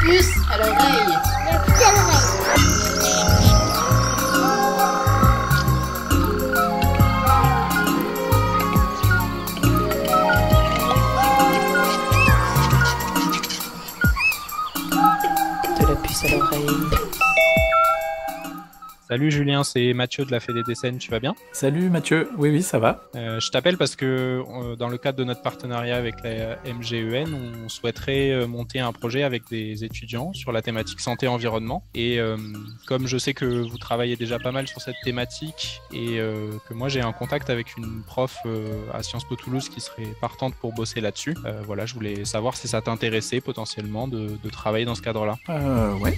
puce à l'oreille. La puce à l'oreille. De la puce à l'oreille. Salut Julien, c'est Mathieu de la Fédé des Seines, tu vas bien? Salut Mathieu, oui ça va. Je t'appelle parce que dans le cadre de notre partenariat avec la MGEN, on souhaiterait monter un projet avec des étudiants sur la thématique santé-environnement. Et comme je sais que vous travaillez déjà pas mal sur cette thématique et que moi j'ai un contact avec une prof à Sciences Po Toulouse qui serait partante pour bosser là-dessus, voilà, je voulais savoir si ça t'intéressait potentiellement de travailler dans ce cadre-là. Ouais.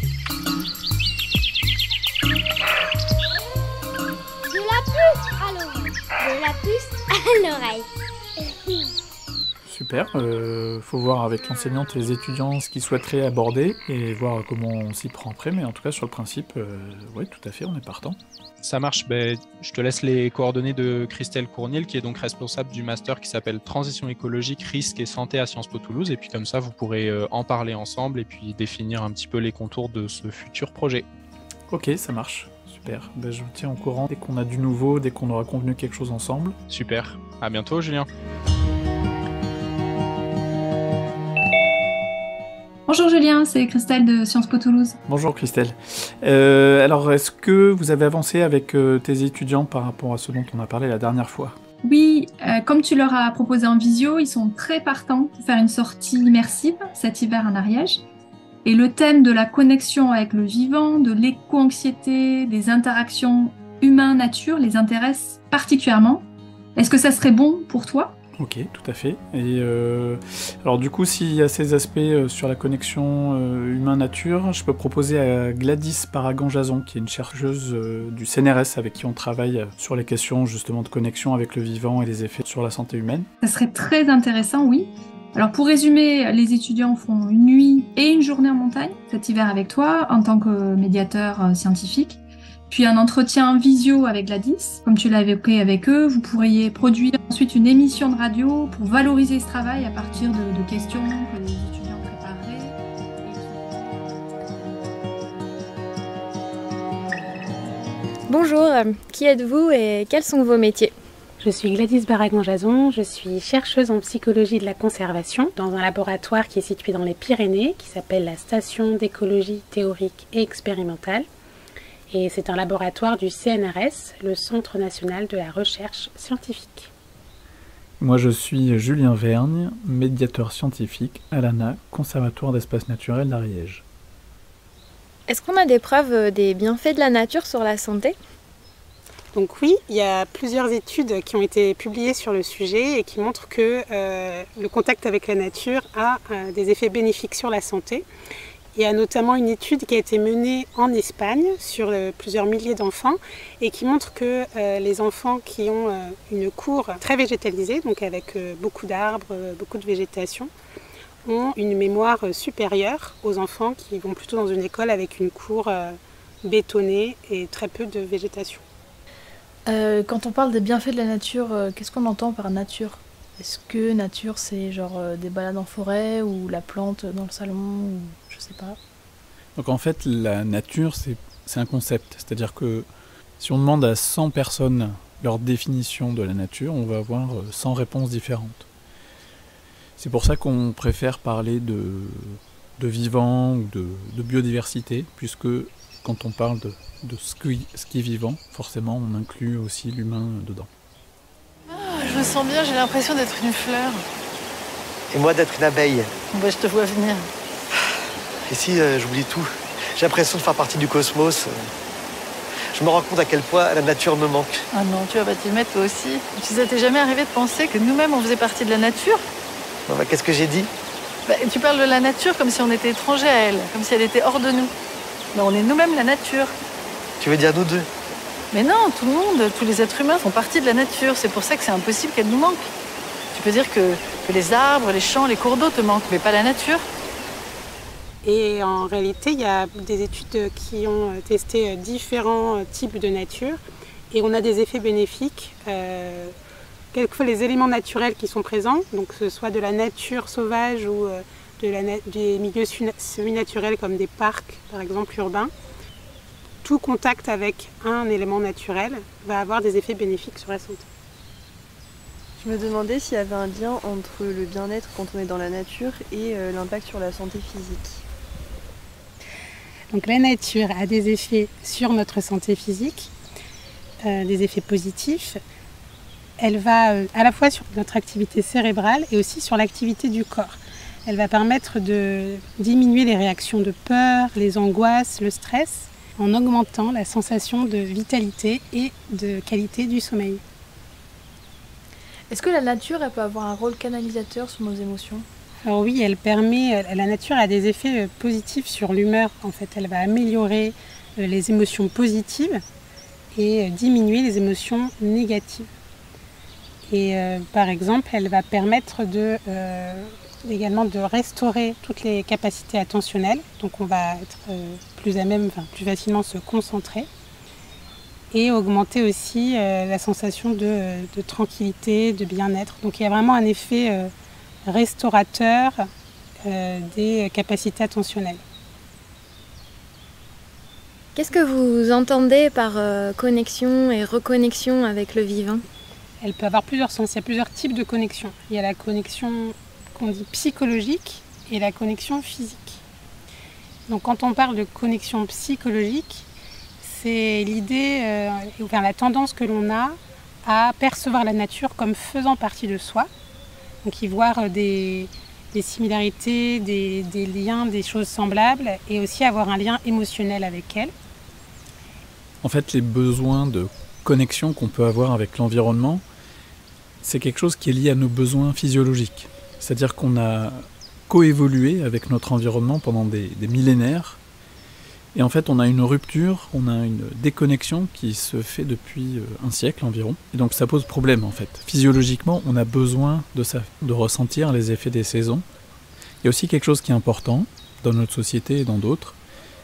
De la puce à l'oreille. Super, faut voir avec l'enseignante et les étudiants ce qu'ils souhaiteraient aborder et voir comment on s'y prend après, mais en tout cas sur le principe, ouais tout à fait, on est partant. Ça marche, je te laisse les coordonnées de Christelle Courniel qui est donc responsable du master qui s'appelle Transition écologique, risque et santé à Sciences Po Toulouse et puis comme ça vous pourrez en parler ensemble et puis définir un petit peu les contours de ce futur projet. Ok, ça marche. Super, je vous tiens au courant dès qu'on a du nouveau, dès qu'on aura convenu quelque chose ensemble. Super, à bientôt Julien. Bonjour Julien, c'est Christelle de Sciences Po Toulouse. Bonjour Christelle. Alors est-ce que vous avez avancé avec tes étudiants par rapport à ce dont on a parlé la dernière fois? Oui, comme tu leur as proposé en visio, ils sont très partants pour faire une sortie immersive cet hiver en Ariège. Et le thème de la connexion avec le vivant, de l'éco-anxiété, des interactions humain-nature les intéresse particulièrement. Est-ce que ça serait bon pour toi ? Ok, tout à fait. Et alors du coup, s'il y a ces aspects sur la connexion humain-nature, je peux proposer à Gladys Paragan-Jason, qui est une chercheuse du CNRS avec qui on travaille sur les questions justement de connexion avec le vivant et les effets sur la santé humaine. Ça serait très intéressant, oui. Alors pour résumer, les étudiants font une nuit et une journée en montagne cet hiver avec toi en tant que médiateur scientifique. Puis un entretien visio avec Gladys, comme tu l'as évoqué avec eux. Vous pourriez produire ensuite une émission de radio pour valoriser ce travail à partir de questions que les étudiants prépareraient. Bonjour, qui êtes-vous et quels sont vos métiers ? Je suis Gladys Paragan-Jason, je suis chercheuse en psychologie de la conservation dans un laboratoire qui est situé dans les Pyrénées, qui s'appelle la Station d'écologie théorique et expérimentale. Et c'est un laboratoire du CNRS, le Centre national de la recherche scientifique. Moi je suis Julien Vergne, médiateur scientifique à l'ANA, Conservatoire d'espaces naturels d'Ariège. Est-ce qu'on a des preuves des bienfaits de la nature sur la santé ? Donc oui, il y a plusieurs études qui ont été publiées sur le sujet et qui montrent que le contact avec la nature a des effets bénéfiques sur la santé. Il y a notamment une étude qui a été menée en Espagne sur plusieurs milliers d'enfants et qui montre que les enfants qui ont une cour très végétalisée, donc avec beaucoup d'arbres, beaucoup de végétation, ont une mémoire supérieure aux enfants qui vont plutôt dans une école avec une cour bétonnée et très peu de végétation. Quand on parle des bienfaits de la nature, qu'est-ce qu'on entend par nature ? Est-ce que nature c'est genre des balades en forêt ou la plante dans le salon ou je sais pas. Donc en fait la nature c'est un concept, c'est-à-dire que si on demande à 100 personnes leur définition de la nature, on va avoir 100 réponses différentes. C'est pour ça qu'on préfère parler de vivant ou de biodiversité, puisque quand on parle de ce qui est vivant, forcément on inclut aussi l'humain dedans. Je me sens bien, j'ai l'impression d'être une fleur. Et moi d'être une abeille. Bah, je te vois venir. Et si j'oublie tout, j'ai l'impression de faire partie du cosmos. Je me rends compte à quel point la nature me manque. Ah non, tu vas pas t'y mettre toi aussi. Ça t'est jamais arrivé de penser que nous-mêmes on faisait partie de la nature ? Bon, bah, qu'est-ce que j'ai dit ? Tu parles de la nature comme si on était étranger à elle, comme si elle était hors de nous. Mais on est nous-mêmes la nature. Tu veux dire nous deux ? Mais non, tout le monde, tous les êtres humains font partie de la nature. C'est pour ça que c'est impossible qu'elle nous manque. Tu peux dire que les arbres, les champs, les cours d'eau te manquent, mais pas la nature. Et en réalité, il y a des études qui ont testé différents types de nature et on a des effets bénéfiques. Quelquefois, les éléments naturels qui sont présents, donc que ce soit de la nature sauvage ou des milieux semi-naturels comme des parcs, par exemple urbains, tout contact avec un élément naturel va avoir des effets bénéfiques sur la santé. Je me demandais s'il y avait un lien entre le bien-être quand on est dans la nature et l'impact sur la santé physique. Donc la nature a des effets sur notre santé physique, des effets positifs. Elle va à la fois sur notre activité cérébrale et aussi sur l'activité du corps. Elle va permettre de diminuer les réactions de peur, les angoisses, le stress, en augmentant la sensation de vitalité et de qualité du sommeil. Est-ce que la nature elle peut avoir un rôle canalisateur sur nos émotions ? Alors oui, la nature a des effets positifs sur l'humeur. En fait, elle va améliorer les émotions positives et diminuer les émotions négatives. Et par exemple, elle va permettre également de restaurer toutes les capacités attentionnelles. Donc on va être plus facilement se concentrer. Et augmenter aussi la sensation de tranquillité, de bien-être. Donc il y a vraiment un effet restaurateur des capacités attentionnelles. Qu'est-ce que vous entendez par connexion et reconnexion avec le vivant ? Elle peut avoir plusieurs sens, il y a plusieurs types de connexion. Il y a la connexion qu'on dit psychologique et la connexion physique. Donc quand on parle de connexion psychologique, c'est l'idée, la tendance que l'on a à percevoir la nature comme faisant partie de soi. Donc y voir des similarités, des liens, des choses semblables et aussi avoir un lien émotionnel avec elle. En fait, les besoins de connexion qu'on peut avoir avec l'environnement, c'est quelque chose qui est lié à nos besoins physiologiques. C'est-à-dire qu'on a coévolué avec notre environnement pendant des millénaires. Et en fait, on a une rupture, on a une déconnexion qui se fait depuis un siècle environ. Et donc ça pose problème en fait. Physiologiquement, on a besoin de ça, de ressentir les effets des saisons. Il y a aussi quelque chose qui est important dans notre société et dans d'autres,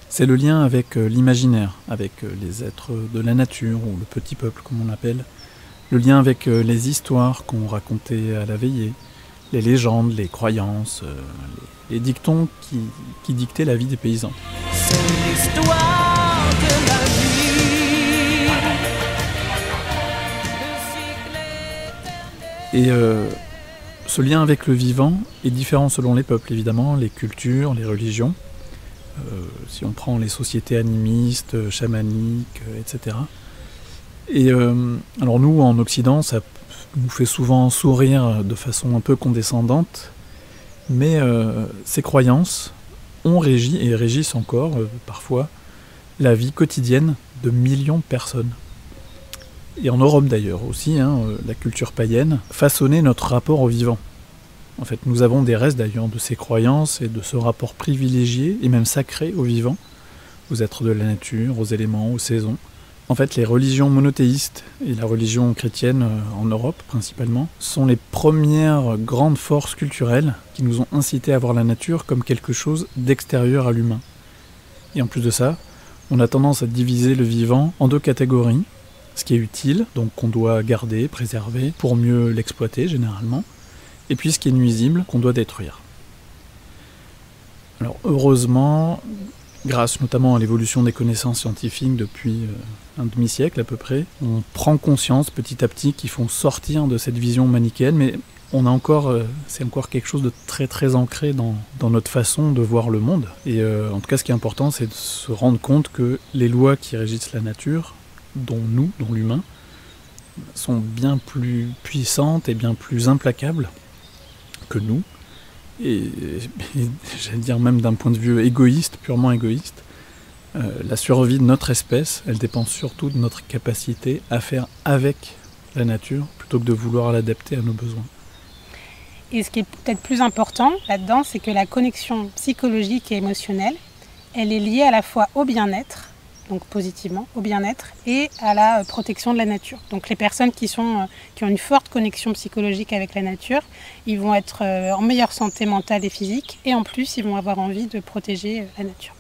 c'est le lien avec l'imaginaire, avec les êtres de la nature ou le petit peuple comme on l'appelle. Le lien avec les histoires qu'on racontait à la veillée, les légendes, les croyances, les dictons qui dictaient la vie des paysans. C'est l'histoire de la vie. Et ce lien avec le vivant est différent selon les peuples, évidemment, les cultures, les religions. Si on prend les sociétés animistes, chamaniques, etc. Et alors nous, en Occident, ça nous fait souvent sourire de façon un peu condescendante, mais ces croyances ont régi et régissent encore, parfois, la vie quotidienne de millions de personnes. Et en Europe d'ailleurs aussi, la culture païenne façonnait notre rapport au vivant. En fait, nous avons des restes d'ailleurs de ces croyances et de ce rapport privilégié et même sacré au vivant, aux êtres de la nature, aux éléments, aux saisons. En fait, les religions monothéistes et la religion chrétienne en Europe principalement sont les premières grandes forces culturelles qui nous ont incités à voir la nature comme quelque chose d'extérieur à l'humain. Et en plus de ça, on a tendance à diviser le vivant en deux catégories. Ce qui est utile, donc qu'on doit garder, préserver, pour mieux l'exploiter généralement, et puis ce qui est nuisible, qu'on doit détruire. Alors heureusement, grâce notamment à l'évolution des connaissances scientifiques depuis un demi-siècle à peu près, on prend conscience petit à petit qu'il faut sortir de cette vision manichéenne, mais on a encore, c'est encore quelque chose de très très ancré dans notre façon de voir le monde. Et en tout cas, ce qui est important, c'est de se rendre compte que les lois qui régissent la nature, dont l'humain, sont bien plus puissantes et bien plus implacables que nous. Et j'allais dire même d'un point de vue égoïste, purement égoïste, la survie de notre espèce, elle dépend surtout de notre capacité à faire avec la nature plutôt que de vouloir l'adapter à nos besoins. Et ce qui est peut-être plus important là-dedans, c'est que la connexion psychologique et émotionnelle, elle est liée à la fois au bien-être, donc positivement, au bien-être, et à la protection de la nature. Donc les personnes qui ont une forte connexion psychologique avec la nature, ils vont être en meilleure santé mentale et physique, et en plus, ils vont avoir envie de protéger la nature.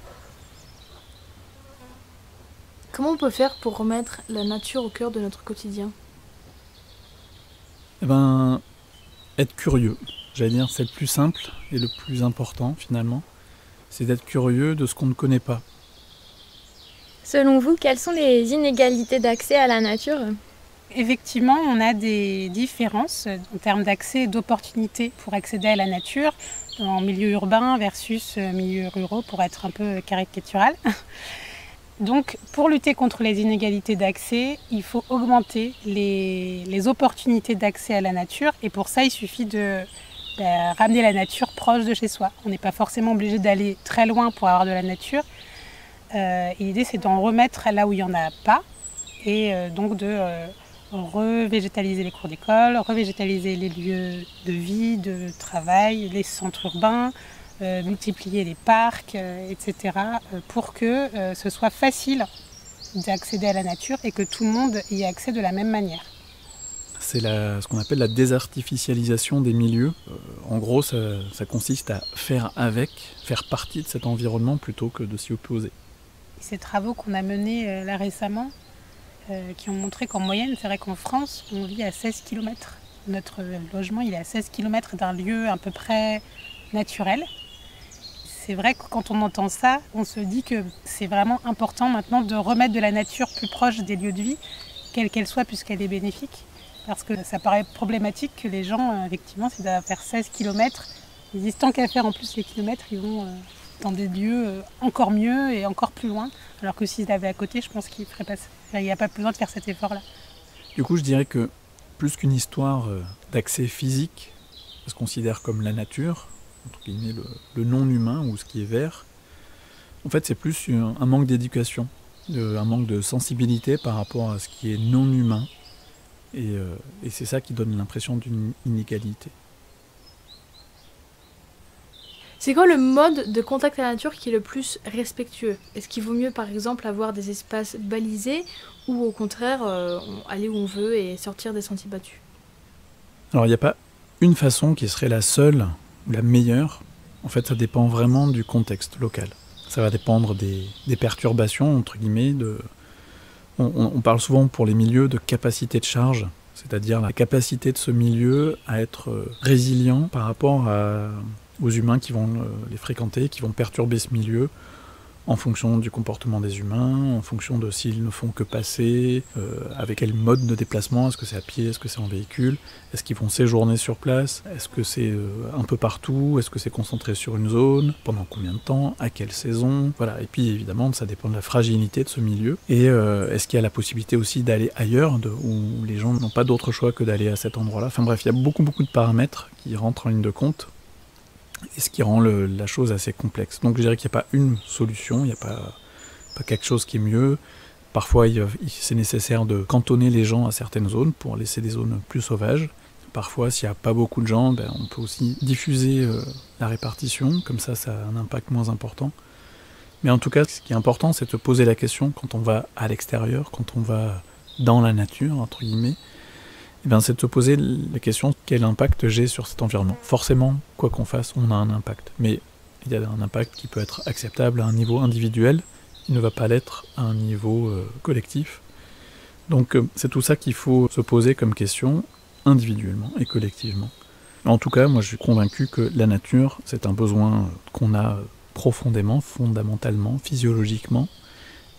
Comment on peut faire pour remettre la nature au cœur de notre quotidien ? Eh ben, être curieux. j'allais dire, c'est le plus simple et le plus important finalement, c'est d'être curieux de ce qu'on ne connaît pas. Selon vous, quelles sont les inégalités d'accès à la nature ? Effectivement, on a des différences en termes d'accès et d'opportunités pour accéder à la nature en milieu urbain versus milieu ruraux, pour être un peu caricatural. Donc, pour lutter contre les inégalités d'accès, il faut augmenter les opportunités d'accès à la nature. Et pour ça, il suffit de ramener la nature proche de chez soi. On n'est pas forcément obligé d'aller très loin pour avoir de la nature. Et l'idée, c'est d'en remettre là où il n'y en a pas. Et donc de revégétaliser les cours d'école, revégétaliser les lieux de vie, de travail, les centres urbains, multiplier les parcs, etc. Pour que ce soit facile d'accéder à la nature et que tout le monde y ait accès de la même manière. C'est ce qu'on appelle la désartificialisation des milieux. En gros, ça consiste à faire partie de cet environnement plutôt que de s'y opposer. Ces travaux qu'on a menés là récemment, qui ont montré qu'en moyenne, c'est vrai qu'en France, on vit à 16 km. Notre logement, il est à 16 km d'un lieu à peu près naturel. C'est vrai que quand on entend ça, on se dit que c'est vraiment important maintenant de remettre de la nature plus proche des lieux de vie, quelle qu'elle soit, puisqu'elle est bénéfique. Parce que ça paraît problématique que les gens, effectivement, s'ils doivent faire 16 km, ils disent tant qu'à faire en plus les kilomètres, ils vont dans des lieux encore mieux et encore plus loin. Alors que s'ils l'avaient à côté, je pense qu'ils ne feraient pas ça. Il n'y a pas besoin de faire cet effort-là. Du coup, je dirais que plus qu'une histoire d'accès physique, ça se considère comme la nature, entre guillemets le non-humain ou ce qui est vert, en fait c'est plus un manque d'éducation, un manque de sensibilité par rapport à ce qui est non-humain, et c'est ça qui donne l'impression d'une inégalité. C'est quoi le mode de contact à la nature qui est le plus respectueux ? Est-ce qu'il vaut mieux par exemple avoir des espaces balisés ou au contraire aller où on veut et sortir des sentiers battus ? Alors il n'y a pas une façon qui serait la seule ou la meilleure. En fait, ça dépend vraiment du contexte local. Ça va dépendre des perturbations, entre guillemets. On parle souvent pour les milieux de capacité de charge, c'est-à-dire la capacité de ce milieu à être résilient par rapport aux humains qui vont les fréquenter, qui vont perturber ce milieu en fonction du comportement des humains, en fonction de s'ils ne font que passer, avec quel mode de déplacement, est-ce que c'est à pied, est-ce que c'est en véhicule, est-ce qu'ils vont séjourner sur place, est-ce que c'est un peu partout, est-ce que c'est concentré sur une zone, pendant combien de temps, à quelle saison, voilà. Et puis évidemment ça dépend de la fragilité de ce milieu, et est-ce qu'il y a la possibilité aussi d'aller ailleurs, où les gens n'ont pas d'autre choix que d'aller à cet endroit-là. Enfin bref, il y a beaucoup de paramètres qui rentrent en ligne de compte, et ce qui rend la chose assez complexe. Donc je dirais qu'il n'y a pas une solution, il n'y a pas quelque chose qui est mieux. Parfois c'est nécessaire de cantonner les gens à certaines zones pour laisser des zones plus sauvages. Parfois s'il n'y a pas beaucoup de gens, on peut aussi diffuser la répartition, comme ça a un impact moins important. Mais en tout cas, ce qui est important, c'est de poser la question quand on va à l'extérieur, quand on va dans la nature, entre guillemets, c'est de se poser la question quel impact j'ai sur cet environnement. Forcément, quoi qu'on fasse, on a un impact. Mais il y a un impact qui peut être acceptable à un niveau individuel, il ne va pas l'être à un niveau collectif. Donc c'est tout ça qu'il faut se poser comme question, individuellement et collectivement. En tout cas, moi je suis convaincu que la nature, c'est un besoin qu'on a profondément, fondamentalement, physiologiquement,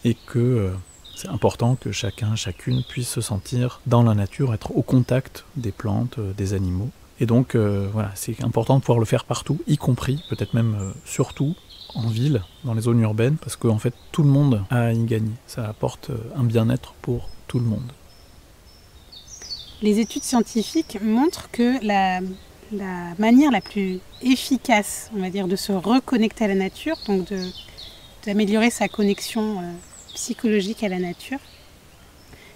et que c'est important que chacun, chacune puisse se sentir dans la nature, être au contact des plantes, des animaux. Et donc voilà, c'est important de pouvoir le faire partout, y compris, peut-être même surtout, en ville, dans les zones urbaines, parce qu'en fait tout le monde a à y gagner. Ça apporte un bien-être pour tout le monde. Les études scientifiques montrent que la manière la plus efficace, on va dire, de se reconnecter à la nature, donc d'améliorer sa connexion psychologique à la nature,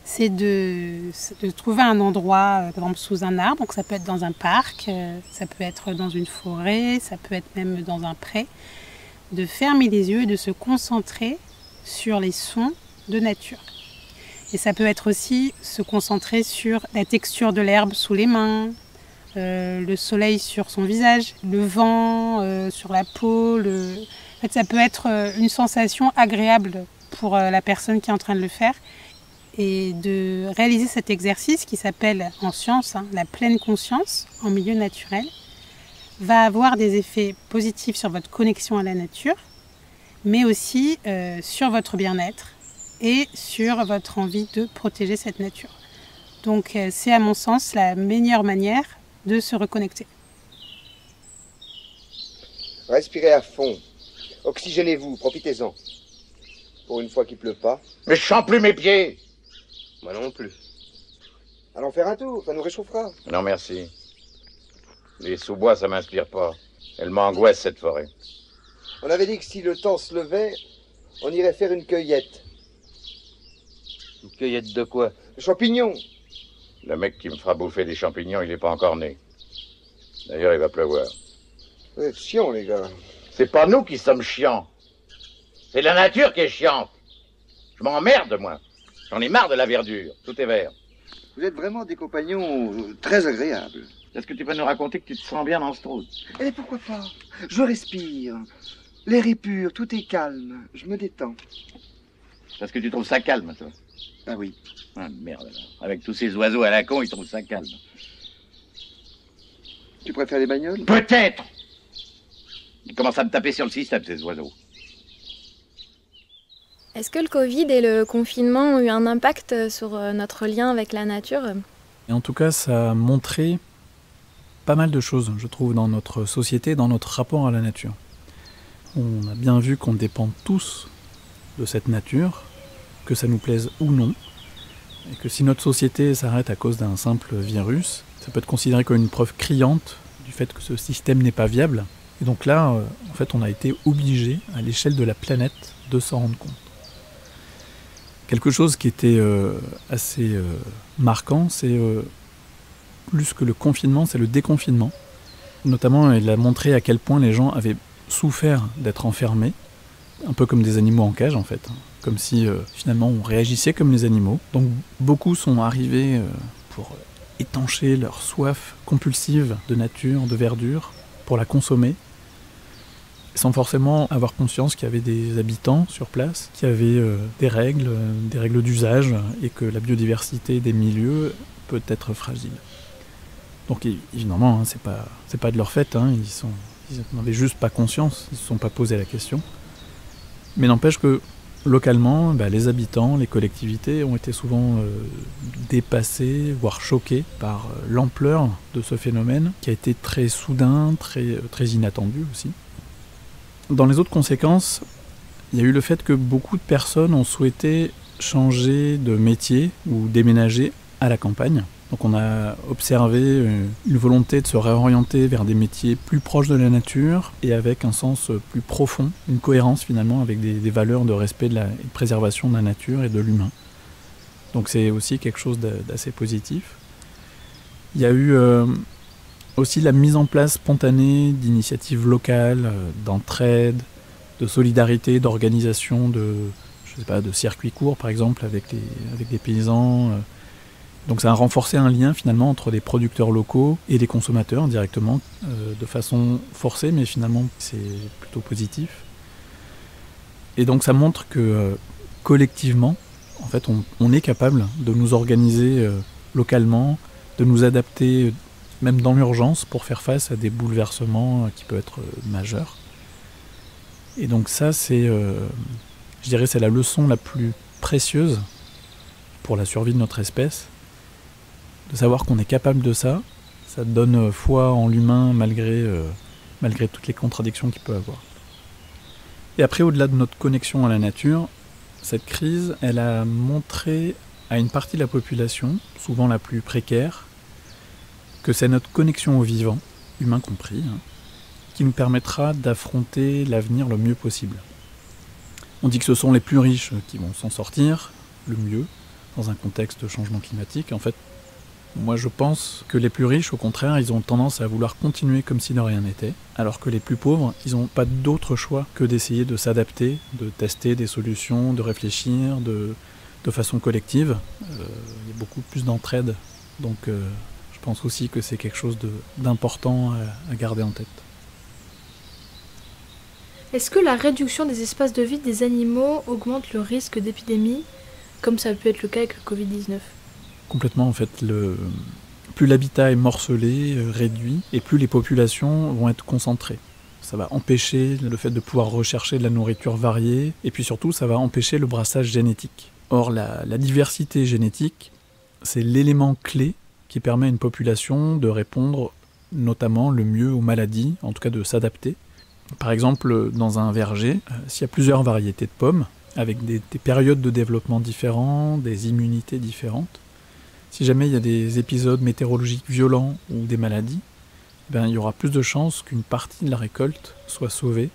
c'est de trouver un endroit, par exemple sous un arbre, donc ça peut être dans un parc, ça peut être dans une forêt, ça peut être même dans un pré, de fermer les yeux et de se concentrer sur les sons de nature. Et ça peut être aussi se concentrer sur la texture de l'herbe sous les mains, le soleil sur son visage, le vent sur la peau. En fait, ça peut être une sensation agréable pour la personne qui est en train de le faire, et de réaliser cet exercice qui s'appelle en science la pleine conscience en milieu naturel. va avoir des effets positifs sur votre connexion à la nature, mais aussi sur votre bien-être et sur votre envie de protéger cette nature. Donc c'est à mon sens la meilleure manière de se reconnecter. Respirez à fond. Oxygénez-vous, profitez-en. Pour une fois qu'il pleut pas. Mais je sens plus mes pieds. Moi non plus. Allons faire un tour, ça nous réchauffera. Non merci. Les sous-bois, ça m'inspire pas. Elle m'angoisse cette forêt. On avait dit que si le temps se levait, on irait faire une cueillette. Une cueillette de quoi? De champignons. Le mec qui me fera bouffer des champignons, il est pas encore né. D'ailleurs, il va pleuvoir. Vous êtes chiants, les gars. C'est pas nous qui sommes chiants. C'est la nature qui est chiante. Je m'emmerde, moi. J'en ai marre de la verdure. Tout est vert. Vous êtes vraiment des compagnons très agréables. Est-ce que tu peux nous raconter que tu te sens bien dans ce trou? Eh, pourquoi pas? Je respire. L'air est pur, tout est calme. Je me détends. Parce que tu trouves ça calme, toi? Ah oui. Ah, merde, alors. Avec tous ces oiseaux à la con, ils trouvent ça calme. Tu préfères les bagnoles? Peut-être! Ils commencent à me taper sur le système, ces oiseaux. Est-ce que le Covid et le confinement ont eu un impact sur notre lien avec la nature? Et en tout cas, ça a montré pas mal de choses, je trouve, dans notre société, dans notre rapport à la nature. On a bien vu qu'on dépend tous de cette nature, que ça nous plaise ou non, et que si notre société s'arrête à cause d'un simple virus, ça peut être considéré comme une preuve criante du fait que ce système n'est pas viable. Et donc là, en fait, on a été obligé, à l'échelle de la planète, de s'en rendre compte. Quelque chose qui était assez marquant, c'est plus que le confinement, c'est le déconfinement. Notamment, il a montré à quel point les gens avaient souffert d'être enfermés, un peu comme des animaux en cage en fait, comme si finalement on réagissait comme les animaux. Donc beaucoup sont arrivés pour étancher leur soif compulsive de nature, de verdure, pour la consommer, sans forcément avoir conscience qu'il y avait des habitants sur place, qui avaient des règles d'usage, et que la biodiversité des milieux peut être fragile. Donc évidemment, hein, c'est pas de leur fait, hein, ils n'en avaient juste pas conscience, ils ne se sont pas posé la question. Mais n'empêche que localement, les habitants, les collectivités ont été souvent dépassés, voire choqués par l'ampleur de ce phénomène, qui a été très soudain, très inattendu aussi. Dans les autres conséquences, il y a eu le fait que beaucoup de personnes ont souhaité changer de métier ou déménager à la campagne. Donc on a observé une volonté de se réorienter vers des métiers plus proches de la nature et avec un sens plus profond, une cohérence finalement avec des valeurs de respect et de préservation de la nature et de l'humain. Donc c'est aussi quelque chose d'assez positif. Il y a eu aussi la mise en place spontanée d'initiatives locales, d'entraide, de solidarité, d'organisation de circuits courts par exemple avec des paysans. Donc ça a renforcé un lien finalement entre les producteurs locaux et les consommateurs directement, de façon forcée, mais finalement c'est plutôt positif. Et donc ça montre que collectivement, en fait, on est capable de nous organiser localement, de nous adapter même dans l'urgence pour faire face à des bouleversements qui peuvent être majeurs. Et donc ça, c'est, je dirais, c'est la leçon la plus précieuse pour la survie de notre espèce. De savoir qu'on est capable de ça, ça donne foi en l'humain malgré toutes les contradictions qu'il peut avoir. Et après, au-delà de notre connexion à la nature, cette crise, elle a montré à une partie de la population, souvent la plus précaire, que c'est notre connexion au vivant, humain compris, qui nous permettra d'affronter l'avenir le mieux possible. On dit que ce sont les plus riches qui vont s'en sortir le mieux dans un contexte de changement climatique. En fait, moi je pense que les plus riches, au contraire, ils ont tendance à vouloir continuer comme si de rien n'était, alors que les plus pauvres, ils n'ont pas d'autre choix que d'essayer de s'adapter, de tester des solutions, de réfléchir de façon collective. Il y a beaucoup plus d'entraide, donc je pense aussi que c'est quelque chose d'important à garder en tête. Est-ce que la réduction des espaces de vie des animaux augmente le risque d'épidémie, comme ça peut être le cas avec le Covid-19 ? Complètement, en fait, Plus l'habitat est morcelé, réduit, et plus les populations vont être concentrées. Ça va empêcher le fait de pouvoir rechercher de la nourriture variée, et puis surtout, ça va empêcher le brassage génétique. Or, la diversité génétique, c'est l'élément clé qui permet à une population de répondre notamment le mieux aux maladies, en tout cas de s'adapter. Par exemple, dans un verger, s'il y a plusieurs variétés de pommes, avec des périodes de développement différentes, des immunités différentes, si jamais il y a des épisodes météorologiques violents ou des maladies, il y aura plus de chances qu'une partie de la récolte soit sauvée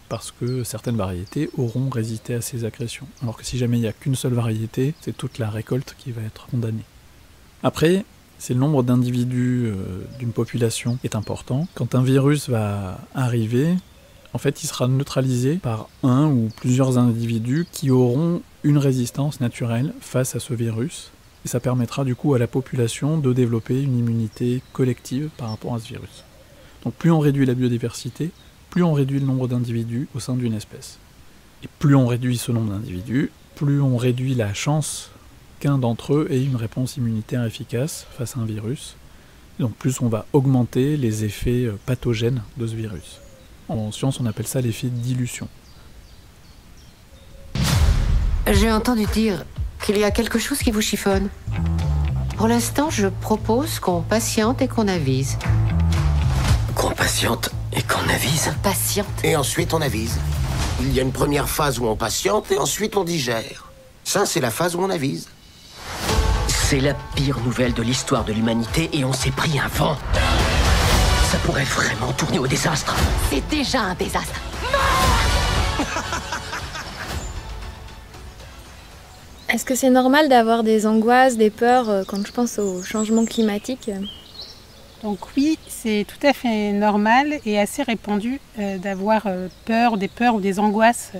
parce que certaines variétés auront résisté à ces agressions. Alors que si jamais il n'y a qu'une seule variété, c'est toute la récolte qui va être condamnée. Après, si le nombre d'individus d'une population est important, quand un virus va arriver, en fait, il sera neutralisé par un ou plusieurs individus qui auront une résistance naturelle face à ce virus. Et ça permettra du coup à la population de développer une immunité collective par rapport à ce virus. Donc plus on réduit la biodiversité, plus on réduit le nombre d'individus au sein d'une espèce. Et plus on réduit ce nombre d'individus, plus on réduit la chance qu'un d'entre eux ait une réponse immunitaire efficace face à un virus. Et donc plus on va augmenter les effets pathogènes de ce virus. En science, on appelle ça l'effet dilution. J'ai entendu dire qu'il y a quelque chose qui vous chiffonne. Pour l'instant, je propose qu'on patiente et qu'on avise. Qu'on patiente et qu'on avise. Patiente. Et ensuite on avise. Il y a une première phase où on patiente et ensuite on digère. Ça, c'est la phase où on avise. C'est la pire nouvelle de l'histoire de l'humanité et on s'est pris un vent. Ça pourrait vraiment tourner au désastre. C'est déjà un désastre. Est-ce que c'est normal d'avoir des angoisses, des peurs quand je pense au changement climatique ? Donc oui, c'est tout à fait normal et assez répandu d'avoir des peurs ou des angoisses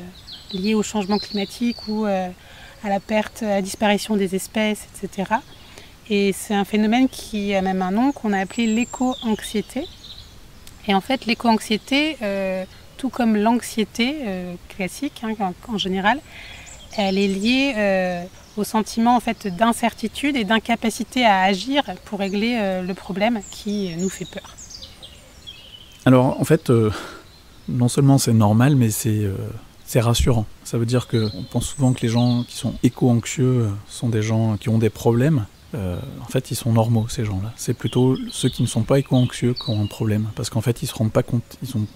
liées au changement climatique ou à la perte, à la disparition des espèces, etc. Et c'est un phénomène qui a même un nom qu'on a appelé l'éco-anxiété. Et en fait, l'éco-anxiété, tout comme l'anxiété classique en général, elle est liée au sentiment en fait, d'incertitude et d'incapacité à agir pour régler le problème qui nous fait peur. Alors en fait, non seulement c'est normal, mais c'est rassurant. Ça veut dire qu'on pense souvent que les gens qui sont éco-anxieux sont des gens qui ont des problèmes. En fait, ils sont normaux, ces gens-là. C'est plutôt ceux qui ne sont pas éco-anxieux qui ont un problème, parce qu'en fait, ils se rendent pas compte,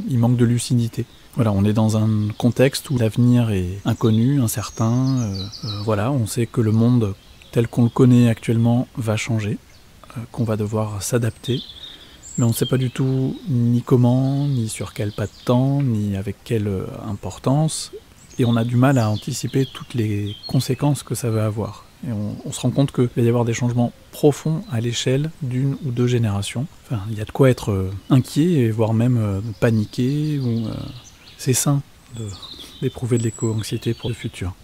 ils manquent de lucidité. Voilà, on est dans un contexte où l'avenir est inconnu, incertain. Voilà, on sait que le monde tel qu'on le connaît actuellement va changer, qu'on va devoir s'adapter, mais on ne sait pas du tout ni comment, ni sur quel pas de temps, ni avec quelle importance, et on a du mal à anticiper toutes les conséquences que ça va avoir. Et on se rend compte qu'il va y avoir des changements profonds à l'échelle d'une ou deux générations. Enfin, il y a de quoi être inquiet, voire même paniquer. C'est sain d'éprouver de l'éco-anxiété pour le futur.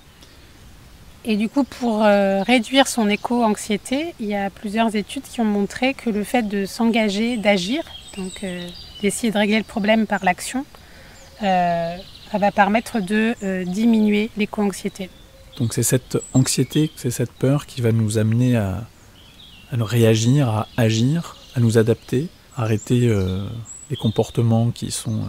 Et du coup, pour réduire son éco-anxiété, il y a plusieurs études qui ont montré que le fait de s'engager, d'agir, donc d'essayer de régler le problème par l'action, ça va permettre de diminuer l'éco-anxiété. Donc c'est cette anxiété, c'est cette peur qui va nous amener à réagir, à agir, à nous adapter, à arrêter les comportements qui sont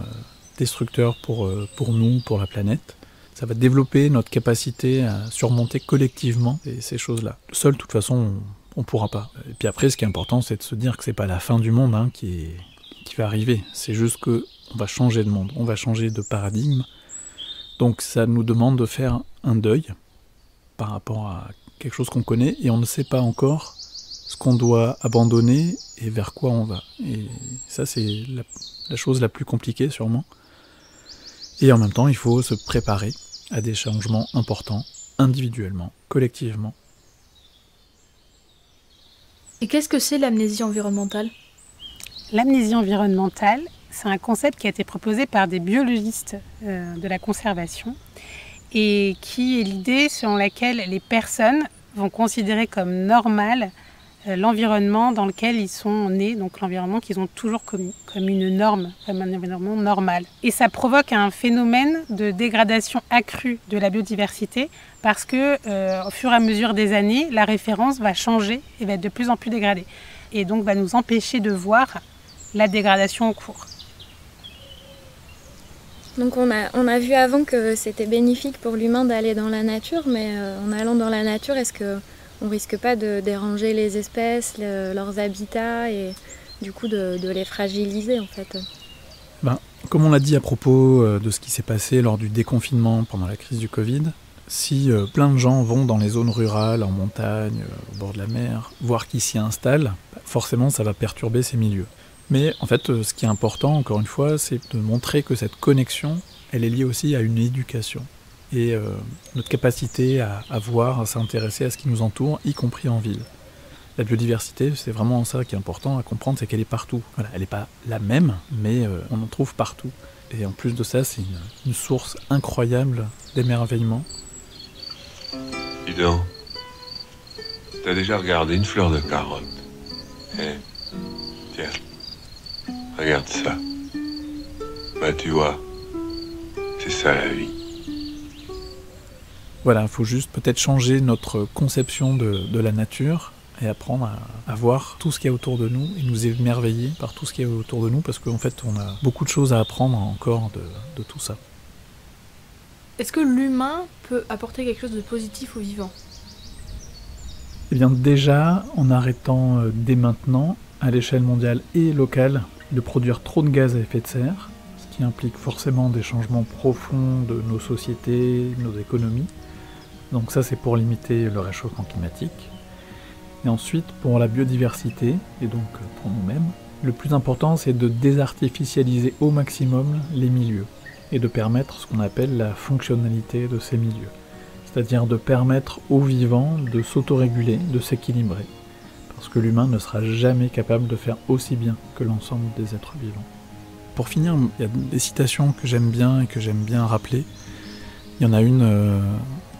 destructeurs pour nous, pour la planète. Ça va développer notre capacité à surmonter collectivement ces choses-là. Seul, de toute façon, on ne pourra pas. Et puis après, ce qui est important, c'est de se dire que c'est pas la fin du monde qui va arriver. C'est juste qu'on va changer de monde, on va changer de paradigme. Donc ça nous demande de faire un deuil par rapport à quelque chose qu'on connaît et on ne sait pas encore ce qu'on doit abandonner et vers quoi on va. Et ça, c'est la chose la plus compliquée sûrement. Et en même temps, il faut se préparer à des changements importants, individuellement, collectivement. Et qu'est-ce que c'est l'amnésie environnementale ? L'amnésie environnementale, c'est un concept qui a été proposé par des biologistes de la conservation et qui est l'idée selon laquelle les personnes vont considérer comme normal l'environnement dans lequel ils sont nés, donc l'environnement qu'ils ont toujours connu comme une norme, comme un environnement normal. Et ça provoque un phénomène de dégradation accrue de la biodiversité parce que au fur et à mesure des années, la référence va changer et va être de plus en plus dégradée. et donc va nous empêcher de voir la dégradation en cours. Donc on a vu avant que c'était bénéfique pour l'humain d'aller dans la nature, mais en allant dans la nature, est-ce qu'on risque pas de déranger les espèces, leurs habitats et du coup de les fragiliser en fait? Comme on l'a dit à propos de ce qui s'est passé lors du déconfinement pendant la crise du Covid, si plein de gens vont dans les zones rurales, en montagne, au bord de la mer, voire qu'ils s'y installent, forcément ça va perturber ces milieux. Mais en fait, ce qui est important, encore une fois, c'est de montrer que cette connexion, elle est liée aussi à une éducation. Et notre capacité à voir, à s'intéresser à ce qui nous entoure, y compris en ville. La biodiversité, c'est vraiment ça qui est important à comprendre, c'est qu'elle est partout. Voilà, elle n'est pas la même, mais on en trouve partout. Et en plus de ça, c'est une source incroyable d'émerveillement. Dis donc, t'as déjà regardé une fleur de carotte? Tiens. Regarde ça. Tu vois, c'est ça la vie. Voilà, il faut juste peut-être changer notre conception de la nature et apprendre à voir tout ce qu'il y a autour de nous et nous émerveiller par tout ce qu'il y a autour de nous parce qu'en fait, on a beaucoup de choses à apprendre encore de tout ça. Est-ce que l'humain peut apporter quelque chose de positif au vivant? Eh bien déjà, en arrêtant dès maintenant, à l'échelle mondiale et locale, de produire trop de gaz à effet de serre, ce qui implique forcément des changements profonds de nos sociétés, nos économies. Donc ça, c'est pour limiter le réchauffement climatique. Et ensuite, pour la biodiversité, et donc pour nous-mêmes, le plus important, c'est de désartificialiser au maximum les milieux et de permettre ce qu'on appelle la fonctionnalité de ces milieux. C'est-à-dire de permettre aux vivants de s'autoréguler, de s'équilibrer. Parce que l'humain ne sera jamais capable de faire aussi bien que l'ensemble des êtres vivants. Pour finir, il y a des citations que j'aime bien et que j'aime bien rappeler. Il y en a une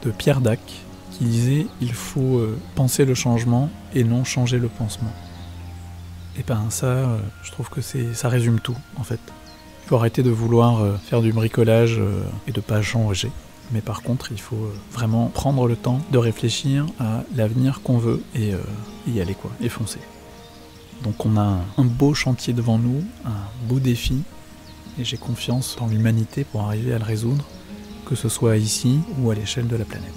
de Pierre Dac qui disait « Il faut penser le changement et non changer le pansement ». Et ben ça, je trouve que ça résume tout, en fait. Il faut arrêter de vouloir faire du bricolage et de pas changer. Mais par contre, il faut vraiment prendre le temps de réfléchir à l'avenir qu'on veut et y aller, quoi, et foncer. Donc on a un beau chantier devant nous, un beau défi, et j'ai confiance dans l'humanité pour arriver à le résoudre, que ce soit ici ou à l'échelle de la planète.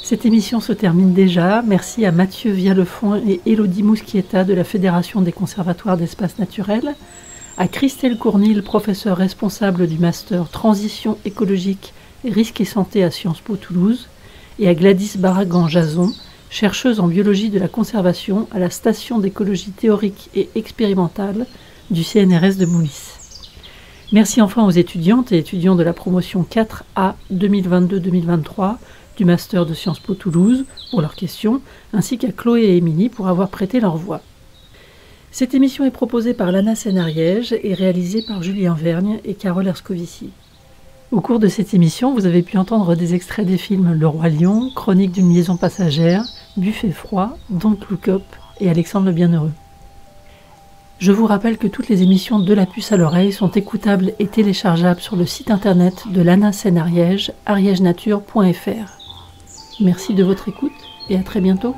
Cette émission se termine déjà. Merci à Mathieu Viallefond et Élodie Mousquieta de la Fédération des conservatoires d'espaces naturels, à Christelle Cournil, professeure responsable du master Transition écologique et risques et santé à Sciences Po Toulouse, et à Gladys Barragan-Jason, chercheuse en biologie de la conservation à la station d'écologie théorique et expérimentale du CNRS de Moulis. Merci enfin aux étudiantes et étudiants de la promotion 4A 2022-2023 du Master de Sciences Po Toulouse pour leurs questions, ainsi qu'à Chloé et Émilie pour avoir prêté leur voix. Cette émission est proposée par l'ANA Seine-Ariège et réalisée par Julien Vergne et Carole Erscovici. Au cours de cette émission, vous avez pu entendre des extraits des films Le Roi Lion, Chronique d'une liaison passagère, Buffet froid, Don't Look Up et Alexandre le Bienheureux. Je vous rappelle que toutes les émissions de La Puce à l'oreille sont écoutables et téléchargeables sur le site internet de l'ANA Seine-Ariège, ariègenature.fr. Merci de votre écoute et à très bientôt.